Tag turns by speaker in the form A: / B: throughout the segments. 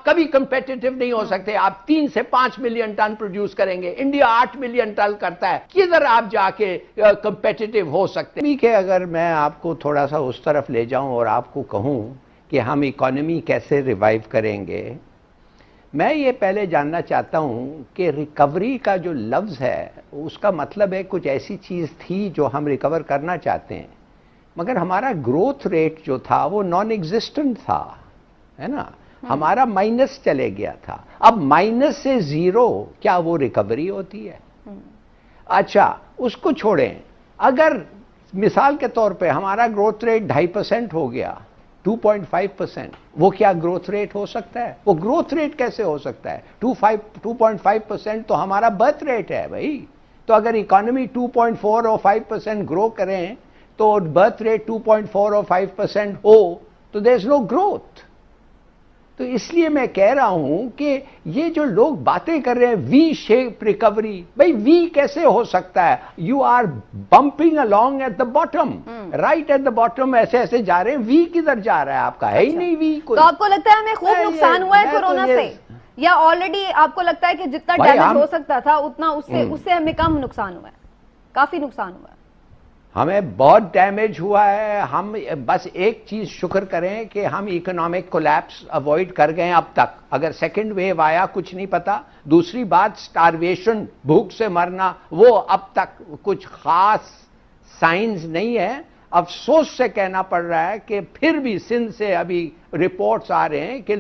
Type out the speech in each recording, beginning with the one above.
A: کبھی کمپیٹیٹو نہیں ہو سکتے. آپ 3 سے 5 ملین ٹن پروڈیوس کریں گے, انڈیا 8 ملین ٹن کرتا ہے, کدھر آپ جا کے کمپیٹیٹو ہو سکتے ہیں؟ کہ اگر میں آپ کو تھوڑا سا اس طرف لے جاؤں اور آپ کو کہوں کہ ہم اکانومی کیسے ریوائیو کریں گے, میں یہ پہلے جاننا چاہتا ہوں کہ ریکوری کا جو لفظ ہے اس کا مطلب ہے کچھ ایسی چیز تھی جو ہم ریکور کرنا چاہتے ہیں, مگر ہمارا گروتھ ریٹ جو تھا وہ نان ایگزسٹنٹ تھا, ہے نا, ہمارا مائنس چلے گیا تھا. اب مائنس سے زیرو کیا وہ ریکوری ہوتی ہے؟ اچھا اس کو چھوڑیں, اگر مثال کے طور پہ ہمارا گروتھ ریٹ 2.5% ہو گیا, 2.5%, وہ کیا گروتھ ریٹ ہو سکتا ہے؟ وہ گروتھ ریٹ کیسے ہو سکتا ہے؟ 2.5% تو ہمارا برتھ ریٹ ہے بھائی. تو اگر اکانومی 2.4 اور 5% گرو کریں تو برتھ ریٹ 2.4 اور 5% ہو تو دیر از نو گروتھ. تو اس لیے میں کہہ رہا ہوں کہ یہ جو لوگ باتیں کر رہے ہیں وی شیپ ریکوری, بھائی وی کیسے ہو سکتا ہے؟ You are bumping along at the bottom, right at the bottom, ایسے ایسے جا رہے ہیں, وی کدھر جا رہا ہے آپ کا؟ ہے ہی نہیں وی کوئی.
B: تو آپ کو لگتا ہے ہمیں خوب نقصان ہوا ہے کورونا سے, یا آلریڈی آپ کو لگتا ہے کہ جتنا ڈیمیج ہو سکتا تھا اتنا اس سے ہمیں کم نقصان ہوا ہے؟ کافی نقصان ہوا ہے,
A: ہمیں بہت ڈیمیج ہوا ہے. ہم بس ایک چیز شکر کریں کہ ہم اکنامک کولیپس اوائڈ کر گئے اب تک. اگر سیکنڈ ویو آیا کچھ نہیں پتا. دوسری بات سٹارویشن, بھوک سے مرنا, وہ اب تک کچھ خاص سائنز نہیں ہے. افسوس سے کہنا پڑ رہا ہے کہ پھر بھی سندھ سے ابھی رپورٹس آ رہے ہیں کہ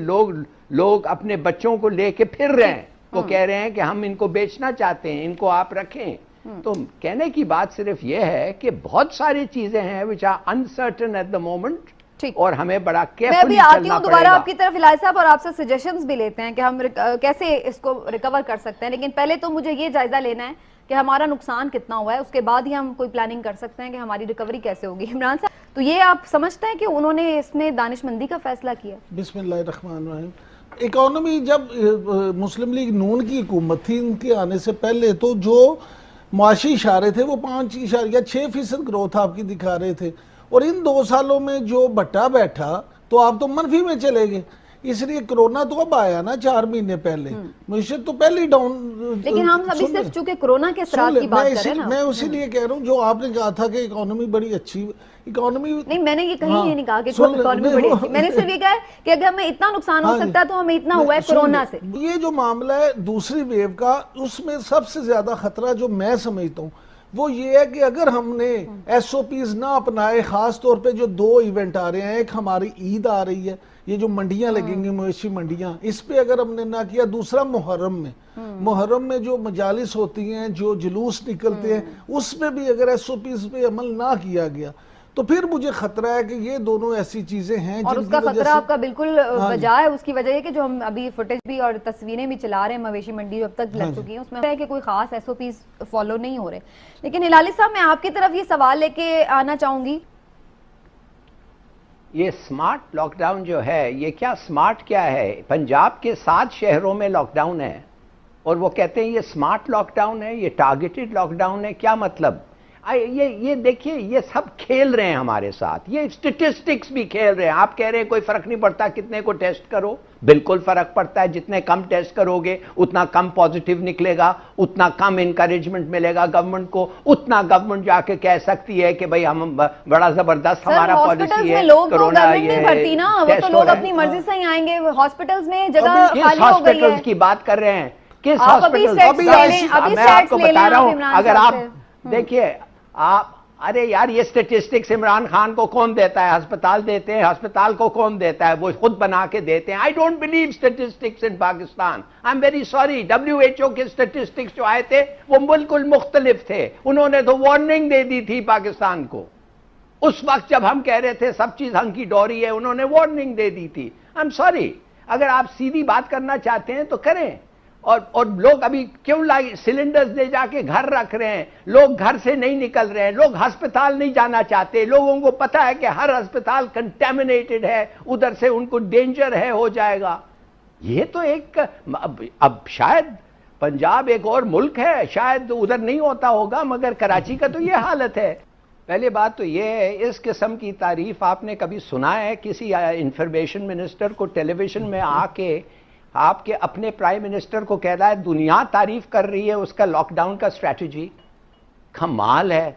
A: لوگ اپنے بچوں کو لے کے پھر رہے ہیں. وہ کہہ رہے ہیں کہ ہم ان کو بیچنا چاہتے ہیں, ان کو آپ رکھیں. تو کہنے کی بات صرف یہ ہے کہ بہت ساری چیزیں ہیں which are uncertain at the moment, اور ہمیں بڑا کیئرفلی
B: میں بھی
A: چلنا
B: آتی ہوں
A: پڑے
B: دوبارہ
A: گا.
B: آپ کی طرف الہی صاحب, اور آپ سے سجیشنز بھی لیتے ہیں کہ ہم کیسے اس کو ریکور کر سکتے ہیں, لیکن پہلے تو مجھے یہ جائزہ لینا ہے کہ ہمارا نقصان کتنا ہوا ہے, اس کے بعد ہی ہم کوئی پلاننگ کر سکتے ہیں کہ ہماری ریکوری کیسے ہوگی. عمران صاحب, تو یہ آپ سمجھتے ہیں کہ انہوں نے اس میں دانش مندی کا فیصلہ کیا؟
C: بسم اللہ الرحمن الرحیم. اکانومی جب مسلم لیگ نون کی حکومت تھی, ان کے آنے سے پہلے تو جو معاشی اشارے تھے وہ 5.6% گروتھ آپ کی دکھا رہے تھے, اور ان 2 سالوں میں جو بٹا بیٹھا تو آپ تو منفی میں چلے گئے. اس لیے کرونا تو اب آیا نا 4 مہینے پہلے, معیشت تو پہلے ہی ڈاؤن.
B: لیکن ہم ابھی صرف چونکہ کرونا کے اثرات کی بات کر رہے ہیں نا,
C: میں اسی لیے کہہ رہا ہوں جو آپ نے کہا تھا کہ اکانومی بڑی اچھی, اکانومی
B: نہیں, میں نے یہ کہیں یہ نہیں کہا کہ اکانومی بڑی اچھی, میں نے صرف یہ کہا ہے کہ اگر ہمیں اتنا نقصان ہو سکتا ہے تو ہمیں اتنا ہوا ہے کرونا سے.
C: یہ جو معاملہ ہے دوسری ویو کا, اس میں سب سے زیادہ خطرہ جو میں سمجھتا ہوں وہ یہ ہے کہ اگر ہم نے ایس او پیز نہ اپنائے, خاص طور پہ جو 2 ایونٹ آ رہے ہیں, ایک ہماری عید آ رہی ہے, یہ جو منڈیاں لگیں گی مویشی منڈیاں, اس پہ اگر ہم نے نہ کیا, دوسرا محرم میں جو مجالس ہوتی ہیں, جو جلوس نکلتے ہیں, اس میں بھی اگر ایس او پیز پہ عمل نہ کیا گیا تو پھر مجھے خطرہ ہے کہ یہ دونوں ایسی چیزیں ہیں
B: اور اس کا خطرہ آپ کا بالکل بجا ہے. اس کی وجہ یہ کہ جو ہم ابھی فوٹیج بھی اور تصویریں بھی چلا رہے ہیں مویشی منڈی جو اب تک لگ چکی ہیں, اس میں ہے کہ کوئی خاص ایس او پیز فالو نہیں ہو رہے. لیکن ہلالی صاحب, میں آپ کی طرف یہ سوال لے کے آنا چاہوں گی.
A: یہ سمارٹ لاک ڈاؤن جو ہے, یہ کیا سمارٹ کیا ہے؟ پنجاب کے 7 شہروں میں لاک ڈاؤن ہے اور وہ کہتے ہیں یہ سمارٹ لاک ڈاؤن ہے, یہ ٹارگیٹڈ لاک ڈاؤن ہے. کیا مطلب؟ یہ دیکھیے, یہ سب کھیل رہے ہیں ہمارے ساتھ, یہ اسٹیٹسٹکس بھی کھیل رہے ہیں. آپ کہہ رہے ہیں کوئی فرق نہیں پڑتا کتنے کو ٹیسٹ کرو, بالکل فرق پڑتا ہے. جتنے کم ٹیسٹ کرو گے اتنا کم پازیٹیو نکلے گا, اتنا کم انکریجمنٹ ملے گا گورنمنٹ کو, اتنا گورنمنٹ جا کے کہہ سکتی ہے کہ بھئی ہم بڑا زبردست ہمارا پالیسی ہے.
B: لوگ تو گورنمنٹ نہیں بھرتی نا, وہ تو لوگ اپنی مرضی سے ہی آئیں گے. ہاسپٹلز میں جگہ خالی ہو گئی ہے.
A: ہاسپٹلز کی بات کر رہے ہیں, کس
B: ہاسپٹل؟
A: میں آپ کو بتا رہا ہوں, اگر آپ دیکھیے ارے یار, یہ سٹیٹسٹکس عمران خان کو کون دیتا ہے؟ ہسپتال دیتے ہیں. ہسپتال کو کون دیتا ہے؟ وہ خود بنا کے دیتے ہیں. I don't believe statistics in Pakistan. I am very sorry. WHO کے سٹیٹسٹکس جو آئے تھے وہ بالکل مختلف تھے. انہوں نے تو وارننگ دے دی تھی پاکستان کو. اس وقت جب ہم کہہ رہے تھے سب چیز ہنکی ڈوری ہے, انہوں نے وارننگ دے دی تھی. I am sorry. اگر آپ سیدھی بات کرنا چاہتے ہیں تو کریں. اور لوگ ابھی کیوں سلنڈرز لے جا کے گھر رکھ رہے ہیں؟ لوگ گھر سے نہیں نکل رہے ہیں, لوگ ہسپتال نہیں جانا چاہتے. لوگوں کو پتا ہے کہ ہر ہسپتال کنٹامنیٹڈ ہے, ادھر سے ان کو ڈینجر ہے, ہو جائے گا. یہ تو ایک اب شاید پنجاب ایک اور ملک ہے, شاید ادھر نہیں ہوتا ہوگا, مگر کراچی کا تو یہ حالت ہے. پہلے بات تو یہ ہے, اس قسم کی تعریف آپ نے کبھی سنا ہے کسی انفارمیشن منسٹر کو ٹیلی ویژن میں آ کے آپ کے اپنے پرائم منسٹر کو کہہ رہا ہے دنیا تعریف کر رہی ہے اس کا لاک ڈاؤن کا اسٹریٹجی. کمال ہے.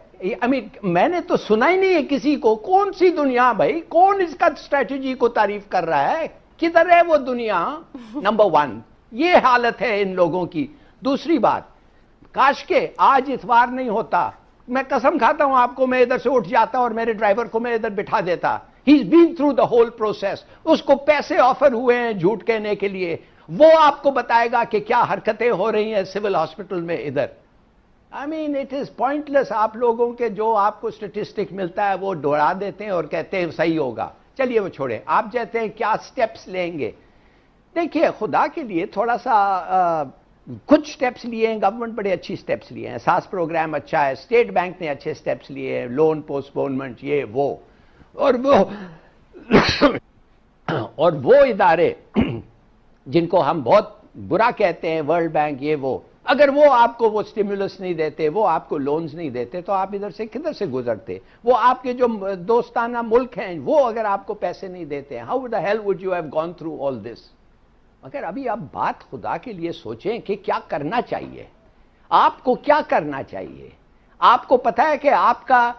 A: میں نے تو سنا ہی نہیں ہے کسی کو. کون سی دنیا بھائی؟ کون اس کا اسٹریٹجی کو تعریف کر رہا ہے؟ کدھر ہے وہ دنیا؟ نمبر 1 یہ حالت ہے ان لوگوں کی. دوسری بات، کاش کے آج اتوار نہیں ہوتا. میں قسم کھاتا ہوں آپ کو، میں ادھر سے اٹھ جاتا اور میرے ڈرائیور کو میں ادھر بٹھا دیتا. He's been through the whole process. اس کو پیسے آفر ہوئے ہیں جھوٹ کہنے کے لیے. وہ آپ کو بتائے گا کہ کیا حرکتیں ہو رہی ہیں سول ہاسپٹل میں ادھر. it is pointless. آپ لوگوں کے جو آپ کو اسٹیٹسٹک ملتا ہے وہ دوڑا دیتے ہیں اور کہتے ہیں صحیح ہوگا. چلیے وہ چھوڑیں. آپ کہتے ہیں کیا سٹیپس لیں گے؟ دیکھیے خدا کے لیے تھوڑا سا کچھ سٹیپس لیے ہیں گورنمنٹ، بڑے اچھی سٹیپس لیے ہیں. احساس پروگرام اچھا ہے، اسٹیٹ بینک نے اچھے سٹیپس لیے ہیں، لون پوسٹ پونمنٹ یہ وہ. اور وہ ادارے جن کو ہم بہت برا کہتے ہیں، ورلڈ بینک یہ وہ، اگر وہ آپ کو وہ سٹیمولس نہیں دیتے، وہ آپ کو لونز نہیں دیتے تو آپ ادھر سے کدھر سے گزرتے؟ وہ آپ کے جو دوستانہ ملک ہیں وہ اگر آپ کو پیسے نہیں دیتے، how the hell would you have gone through all this؟ مگر ابھی آپ بات خدا کے لیے سوچیں کہ کیا کرنا چاہیے. آپ کو کیا کرنا چاہیے؟ آپ کو پتا ہے کہ آپ کا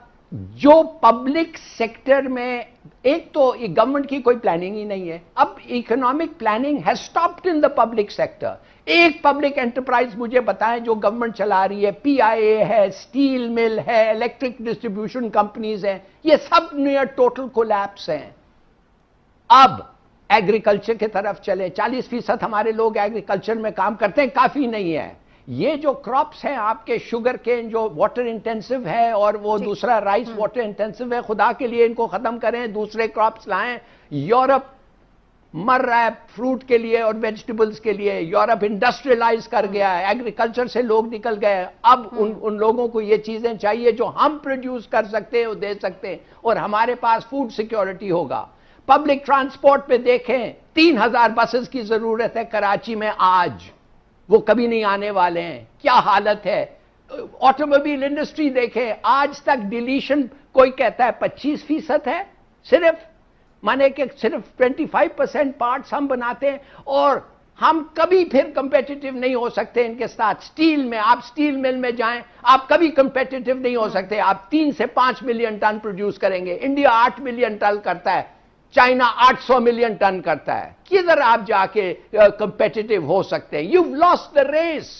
A: جو پبلک سیکٹر میں، ایک تو گورنمنٹ کی کوئی پلاننگ ہی نہیں ہے. اب economic planning has stopped in the public sector. ایک پبلک انٹرپرائز مجھے بتائیں جو گورنمنٹ چلا رہی ہے. پی آئی اے ہے، اسٹیل مل ہے، الیکٹرک ڈسٹریبیوشن کمپنیز ہیں، یہ سب نیئر ٹوٹل کولیپس ہیں. اب ایگریکلچر کی طرف چلے. 40% ہمارے لوگ ایگریکلچر میں کام کرتے ہیں، کافی نہیں ہے. یہ جو کراپس ہیں آپ کے شوگر کین جو واٹر انٹینسو ہے اور وہ دوسرا رائس واٹر انٹینسو ہے، خدا کے لیے ان کو ختم کریں، دوسرے کراپس لائیں. یورپ مر رہا ہے فروٹ کے لیے اور ویجیٹیبلز کے لیے. یورپ انڈسٹریلائز کر گیا ہے، ایگریکلچر سے لوگ نکل گئے. اب ان لوگوں کو یہ چیزیں چاہیے جو ہم پروڈیوس کر سکتے ہیں وہ دے سکتے ہیں، اور ہمارے پاس فوڈ سیکیورٹی ہوگا. پبلک ٹرانسپورٹ پہ دیکھیں 3000 بسز کی ضرورت ہے کراچی میں آج، وہ کبھی نہیں آنے والے ہیں. کیا حالت ہے. آٹوموبائل انڈسٹری دیکھیں، آج تک ڈیلیشن کوئی کہتا ہے 25% ہے صرف، مانے کہ صرف 25% پارٹس ہم بناتے ہیں، اور ہم کبھی پھر کمپیٹیٹو نہیں ہو سکتے ان کے ساتھ. سٹیل میں آپ سٹیل مل میں جائیں، آپ کبھی کمپیٹیٹو نہیں ہو سکتے. آپ 3 سے 5 ملین ٹن پروڈیوس کریں گے. انڈیا 8 ملین ٹن کرتا ہے، چائنا 800 ملین ٹن کرتا ہے. کدھر آپ جا کے کمپیٹیٹو ہو سکتے ہیں؟ You've lost the race.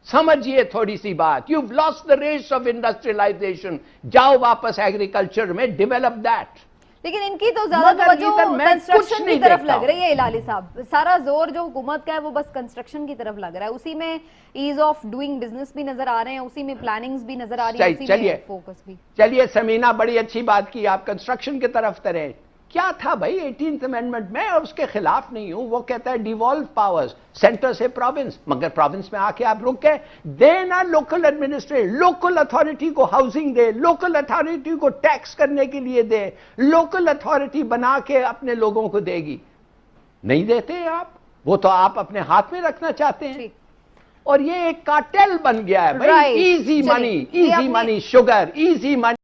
A: سمجھیے تھوڑی سی بات. You've lost the race of industrialization. جاؤ واپس ایگریکلچر میں، ڈیولپ دیٹ.
B: لیکن ان کی تو زیادہ توجہ کنسٹرکشن کی طرف لگ رہی ہے. ہلالی صاحب، سارا زور جو حکومت کا ہے وہ بس کنسٹرکشن کی طرف لگ رہا ہے. اسی میں ایز آف ڈوئنگ بزنس بھی نظر آ رہے ہیں، اسی میں پلاننگز بھی نظر آ رہی ہے، اسی میں فوکس بھی.
A: چلیے سمینا، بڑی اچھی بات کی آپ کنسٹرکشن کی طرف ترے. کیا تھا بھائی 18th امینڈمنٹ میں؟ اس کے خلاف نہیں ہوں. وہ کہتا ہے ڈیوالو پاورز سینٹر سے پروونس، مگر پروونس میں آ کے آپ رک گئے. دینا لوکل ایڈمنسٹریشن، لوکل اتھارٹی کو ہاؤسنگ دے، لوکل اتھارٹی کو ٹیکس کرنے کے لیے دے، لوکل اتھارٹی بنا کے اپنے لوگوں کو دے گی. نہیں دیتے آپ. وہ تو آپ اپنے ہاتھ میں رکھنا چاہتے ہیں. اور یہ ایک کارٹل بن گیا ہے بھائی. Easy money, easy money sugar, easy money